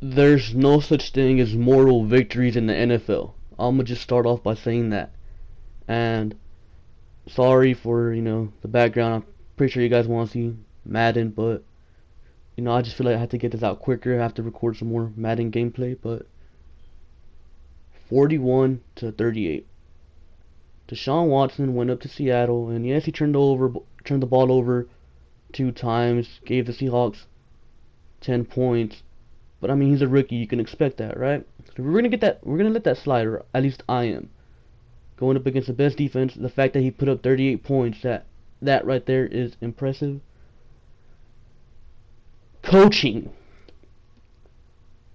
there's no such thing as moral victories in the NFL. I'm gonna just start off by saying that. And sorry for, the background. I'm pretty sure you guys want to see Madden, but I just feel like I have to get this out quicker. I have to record some more Madden gameplay, but 41-38. Deshaun Watson went up to Seattle, and yes, he turned the ball over 2 times, gave the Seahawks 10 points. But I mean, he's a rookie. You can expect that, right? So we're gonna let that slide, or at least I am. Going up against the best defense, the fact that he put up 38 points, that right there is impressive. Coaching.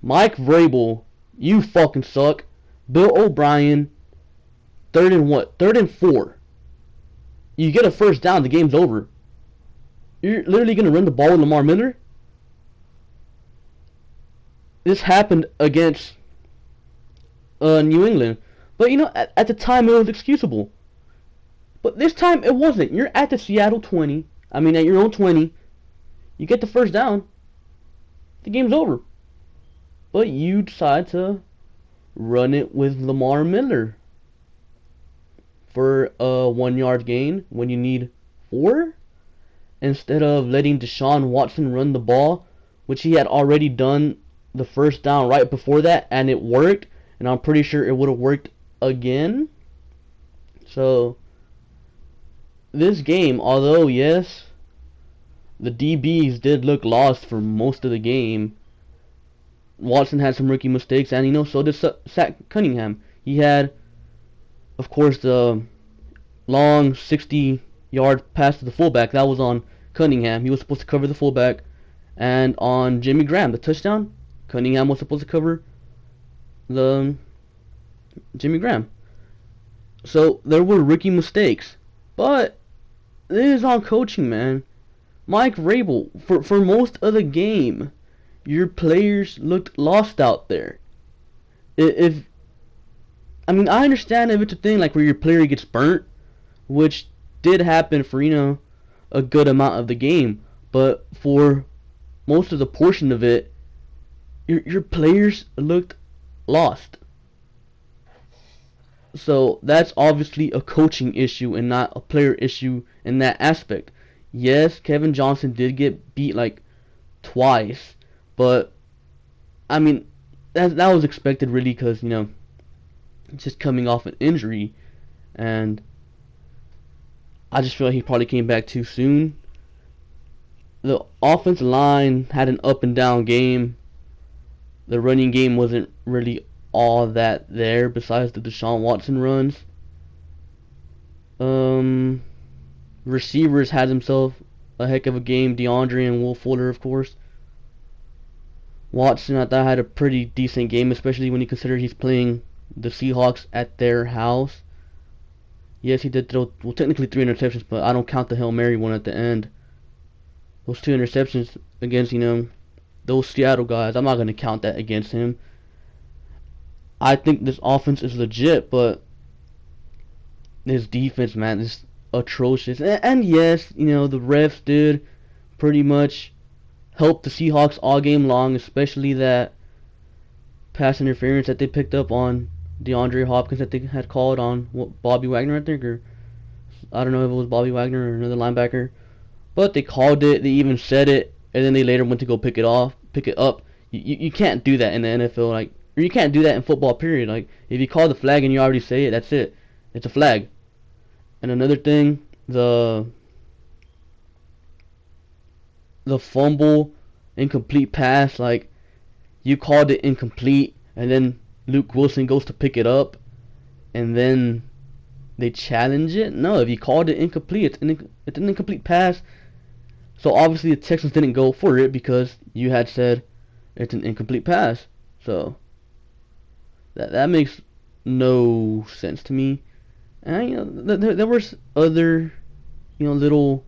Mike Vrabel, you fucking suck. Bill O'Brien, third and what? 3rd and 4. You get a first down, the game's over. You're literally gonna run the ball with Lamar Miller? This happened against New England. But at the time it was excusable. But this time it wasn't. You're at the Seattle 20. I mean, at your own 20. You get the first down. The game's over. But you decide to run it with Lamar Miller for a 1-yard gain when you need 4. Instead of letting Deshaun Watson run the ball, which he had already done the first down right before that, and it worked. And I'm pretty sure it would have worked again. So this game, although yes, the DBs did look lost for most of the game, Watson had some rookie mistakes, and so did Zach Cunningham. He had, of course, the long 60-yard pass to the fullback. That was on Cunningham. He was supposed to cover the fullback. And on Jimmy Graham, the touchdown, Cunningham was supposed to cover the Jimmy Graham. So there were rookie mistakes. But this is on coaching, man. Mike Vrabel, for most of the game, your players looked lost out there. I understand if it's a thing like where your player gets burnt, which did happen for, a good amount of the game. But for most of the portion of it, your players looked lost. So that's obviously a coaching issue and not a player issue in that aspect. Yes, Kevin Johnson did get beat like twice, but I mean that was expected really because just coming off an injury, and I just feel like he probably came back too soon. The offensive line had an up and down game. The running game wasn't really all that there besides the Deshaun Watson runs. Receivers had himself a heck of a game. DeAndre and Will Fuller, of course. Watson, I thought, had a pretty decent game, especially when you consider he's playing the Seahawks at their house. Yes, he did throw, technically 3 interceptions, but I don't count the Hail Mary one at the end. Those 2 interceptions against, those Seattle guys, I'm not going to count that against him. I think this offense is legit, but this defense, man, is atrocious. And yes, the refs did pretty much help the Seahawks all game long, especially that pass interference that they picked up on DeAndre Hopkins that they had called on Bobby Wagner, I think, or I don't know if it was Bobby Wagner or another linebacker. But they called it, they even said it, and then they later went to go pick it up. You can't do that in the NFL, or you can't do that in football, period. Like, if you call the flag and you already say it, that's it. It's a flag. And another thing, the fumble, incomplete pass, like, you called it incomplete, and then Luke Wilson goes to pick it up, and then they challenge it. No, if you called it incomplete, it's an incomplete pass. So obviously the Texans didn't go for it because you had said it's an incomplete pass. So that makes no sense to me. And there was other little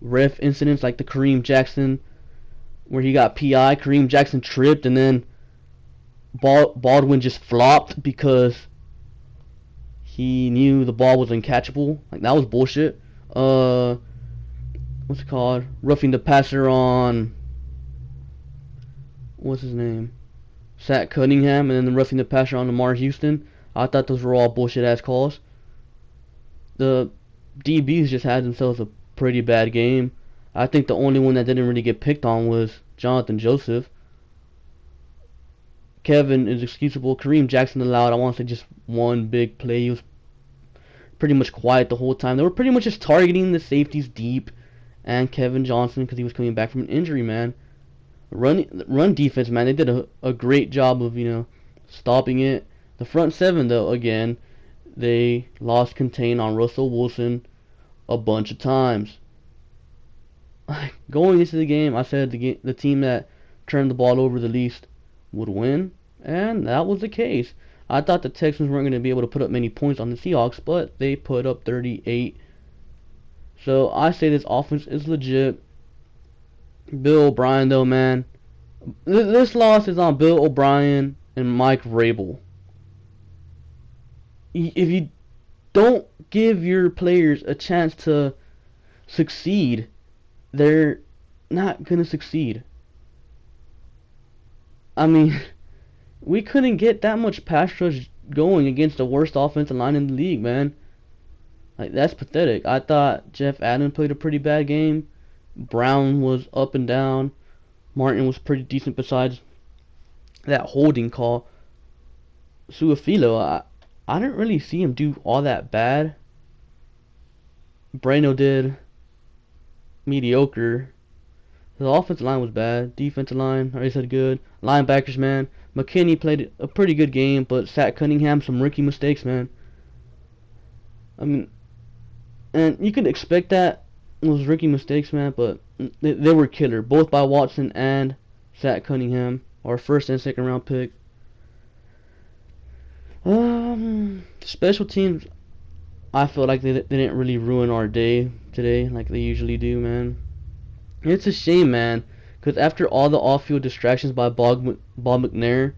ref incidents like the Kareem Jackson where he got PI. Kareem Jackson tripped and then Baldwin just flopped because he knew the ball was uncatchable. Like, that was bullshit. What's it called? Roughing the passer on, what's his name? Zach Cunningham, and then the roughing the passer on Lamar Houston. I thought those were all bullshit ass calls. The DBs just had themselves a pretty bad game. I think the only one that didn't really get picked on was Jonathan Joseph. Kevin is excusable. Kareem Jackson allowed, I want to say, just one big play. He was pretty much quiet the whole time. They were pretty much just targeting the safeties deep and Kevin Johnson because he was coming back from an injury, man. Run defense, man, they did a great job of, stopping it. The front seven, though, again, they lost contain on Russell Wilson a bunch of times. Going into the game, I said the team that turned the ball over the least would win, and that was the case. I thought the Texans weren't going to be able to put up many points on the Seahawks, but they put up 38. So I say this offense is legit. Bill O'Brien, though, man, this loss is on Bill O'Brien and Mike Vrabel. If you don't give your players a chance to succeed, they're not going to succeed. I mean, we couldn't get that much pass rush going against the worst offensive line in the league, man. Like, that's pathetic. I thought Jeff Adams played a pretty bad game. Brown was up and down. Martin was pretty decent besides that holding call. Suafilo, I didn't really see him do all that bad. Brano did mediocre. The offensive line was bad. Defensive line, I already said good. Linebackers, man. McKinney played a pretty good game, but Zach Cunningham, some rookie mistakes, man. I mean, and you could expect that, those rookie mistakes, man, but they were killer, both by Watson and Zach Cunningham, our first and second round pick. Special teams, I feel like they didn't really ruin our day today like they usually do, man. It's a shame, man, because after all the off-field distractions by Bob McNair,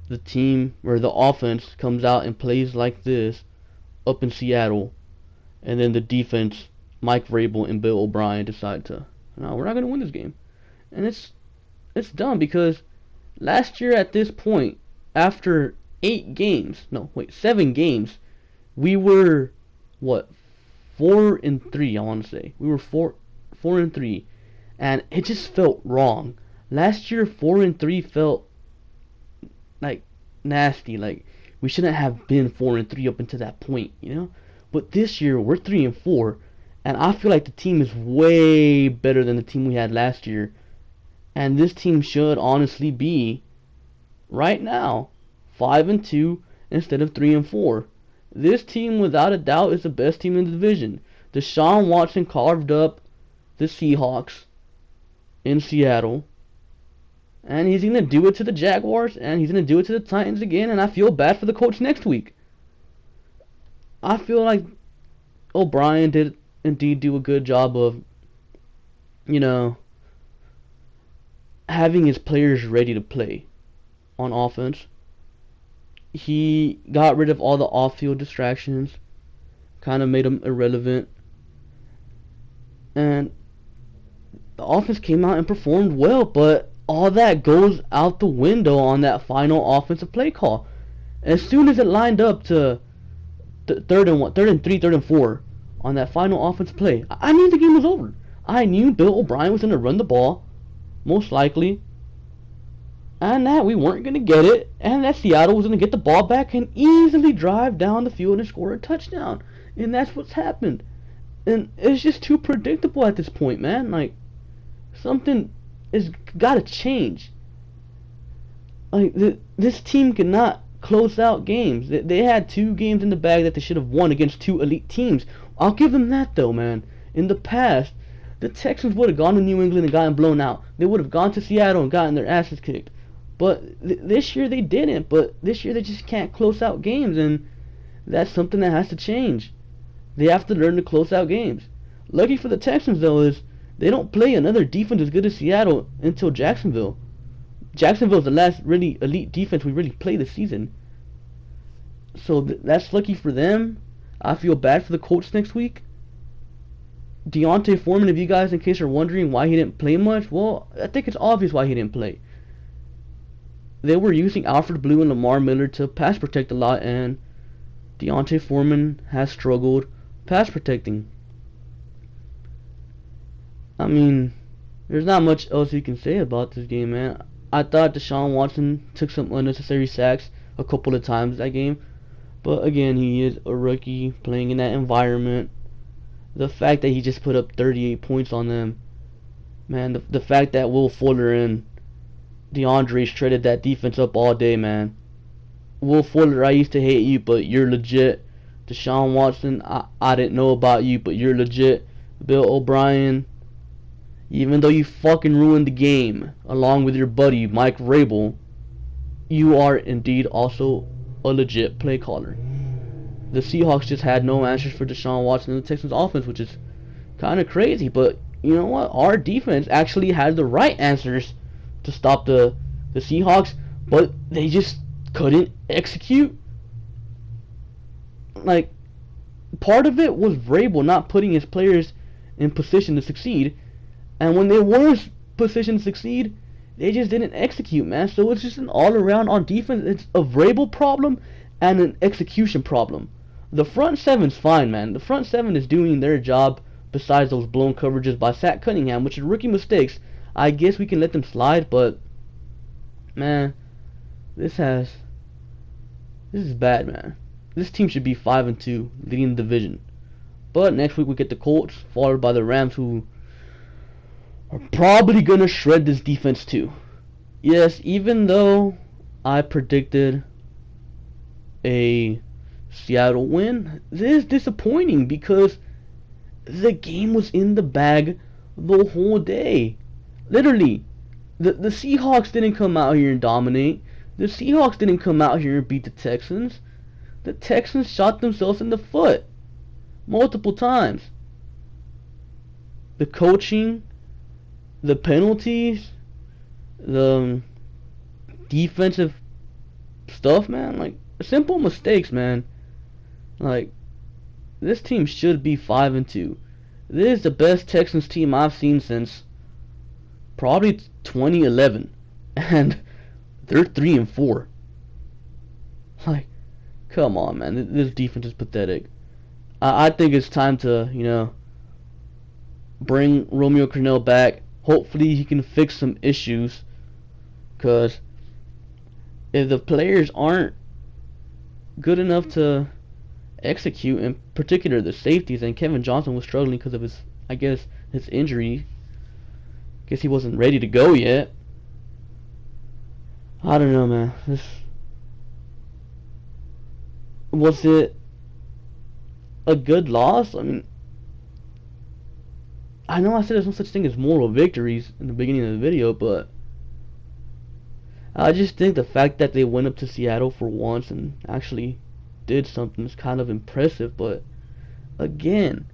the team, or the offense, comes out and plays like this up in Seattle, and then the defense, Mike Vrabel and Bill O'Brien, decide to, no, we're not going to win this game. And it's dumb, because last year at this point, after 7 games, we were, 4-3, I want to say. We were 4-3, and it just felt wrong. Last year, 4-3 felt like nasty. Like, we shouldn't have been 4-3 up until that point, But this year, we're 3-4, and I feel like the team is way better than the team we had last year. And this team should honestly be, right now, 5-2 instead of 3-4. This team, without a doubt, is the best team in the division. Deshaun Watson carved up the Seahawks in Seattle, and he's going to do it to the Jaguars, and he's going to do it to the Titans again, and I feel bad for the coach next week. I feel like O'Brien did indeed do a good job of, having his players ready to play on offense. He got rid of all the off-field distractions, kind of made them irrelevant, and the offense came out and performed well, but all that goes out the window on that final offensive play call. As soon as it lined up to third and 3, 3rd and 4 on that final offensive play, I knew the game was over. I knew Bill O'Brien was going to run the ball, most likely, and that we weren't going to get it, and that Seattle was going to get the ball back and easily drive down the field and score a touchdown. And that's what's happened. And it's just too predictable at this point, man. Like, something has got to change. Like, this team cannot close out games. They had 2 games in the bag that they should have won against 2 elite teams. I'll give them that, though, man. In the past, the Texans would have gone to New England and gotten blown out. They would have gone to Seattle and gotten their asses kicked. But this year they didn't. But this year they just can't close out games, and that's something that has to change. They have to learn to close out games. Lucky for the Texans, though, is they don't play another defense as good as Seattle until Jacksonville. Jacksonville's the last really elite defense we really played this season. So that's lucky for them. I feel bad for the Colts next week. Deontay Foreman, if you guys, in case you're wondering why he didn't play much, well, I think it's obvious why he didn't play. they were using Alfred Blue and Lamar Miller to pass protect a lot, and Deontay Foreman has struggled pass protecting. I mean, there's not much else you can say about this game, man. I thought Deshaun Watson took some unnecessary sacks a couple of times that game, but again, he is a rookie playing in that environment. The fact that he just put up 38 points on them, man, the fact that Will Fuller and DeAndre shredded that defense up all day, man. Will Fuller, I used to hate you, but you're legit. Deshaun Watson, I didn't know about you, but you're legit. Bill O'Brien, even though you fucking ruined the game, along with your buddy Mike Vrabel, you are indeed also a legit play caller. The Seahawks just had no answers for Deshaun Watson and the Texans offense, which is kind of crazy, but you know what? Our defense actually had the right answers to stop the Seahawks, but they just couldn't execute. Like, part of it was Vrabel not putting his players in position to succeed, and when they were in position to succeed, they just didn't execute, man. So it's just an all-around on defense. It's a Vrabel problem and an execution problem. The front seven's fine, man. The front seven is doing their job besides those blown coverages by Zach Cunningham, which are rookie mistakes. I guess we can let them slide, but man, this is bad, man. This team should be 5-2, leading the division. But next week we get the Colts, followed by the Rams, who are probably gonna shred this defense too. Yes, even though I predicted a Seattle win, this is disappointing because the game was in the bag the whole day. Literally, the Seahawks didn't come out here and dominate. The Seahawks didn't come out here and beat the Texans. The Texans shot themselves in the foot multiple times. The coaching, the penalties, the defensive stuff, man, like simple mistakes, man. Like, this team should be 5-2. This is the best Texans team I've seen since probably 2011, and they're 3-4. Like, come on, man. This defense is pathetic. I think it's time to, bring Romeo Crennel back. Hopefully he can fix some issues, because if the players aren't good enough to execute, in particular the safeties, and Kevin Johnson was struggling because of his injury. Guess he wasn't ready to go yet. I don't know, man. Was it a good loss? I mean, I know I said there's no such thing as moral victories in the beginning of the video, but I just think the fact that they went up to Seattle for once and actually did something is kind of impressive. But again,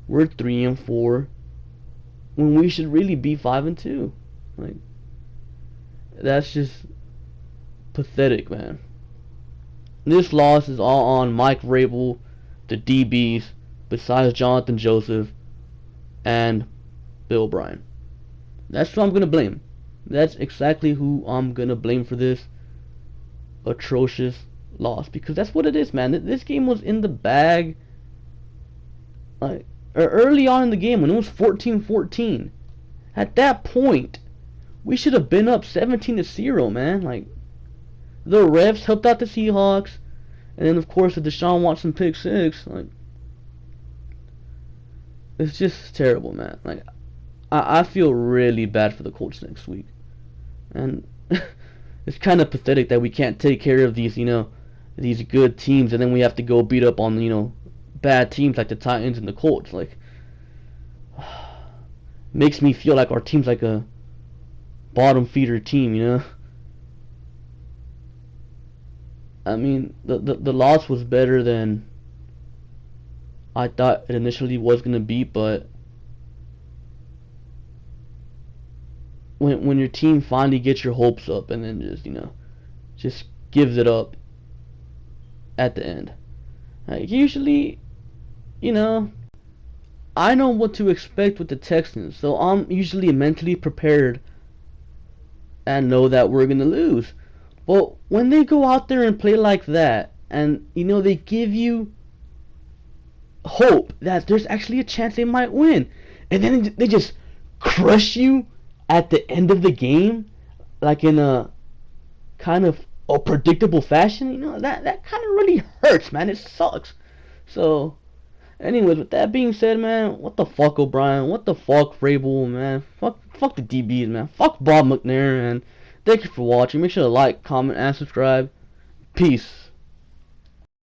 we're 3-4 when we should really be 5-2. Like, that's just pathetic, man. This loss is all on Mike Vrabel, the DBs, besides Jonathan Joseph and Bill O'Brien. That's who I'm gonna blame. That's exactly who I'm gonna blame for this atrocious loss, because that's what it is, man. This game was in the bag, like, early on in the game when it was 14-14. At that point, we should have been up 17-0, man. Like, the refs helped out the Seahawks, and then of course the Deshaun Watson pick six. Like, it's just terrible, man. Like, I feel really bad for the Colts next week, and it's kind of pathetic that we can't take care of these, these good teams, and then we have to go beat up on, bad teams like the Titans and the Colts. Like, makes me feel like our team's like a bottom feeder team, I mean, the loss was better than I thought it initially was gonna be, but when your team finally gets your hopes up and then just gives it up at the end, like, usually, I know what to expect with the Texans, so I'm usually mentally prepared and know that we're gonna lose. But when they go out there and play like that, and you know they give you hope that there's actually a chance they might win, and then they just crush you at the end of the game, like in a kind of a predictable fashion, you know, that kind of really hurts, man. It sucks. So, anyways, with that being said, man, what the fuck, O'Brien? What the fuck, Vrabel, man? Fuck the DBs, man. Fuck Bob McNair, and thank you for watching. Make sure to like, comment, and subscribe. Peace.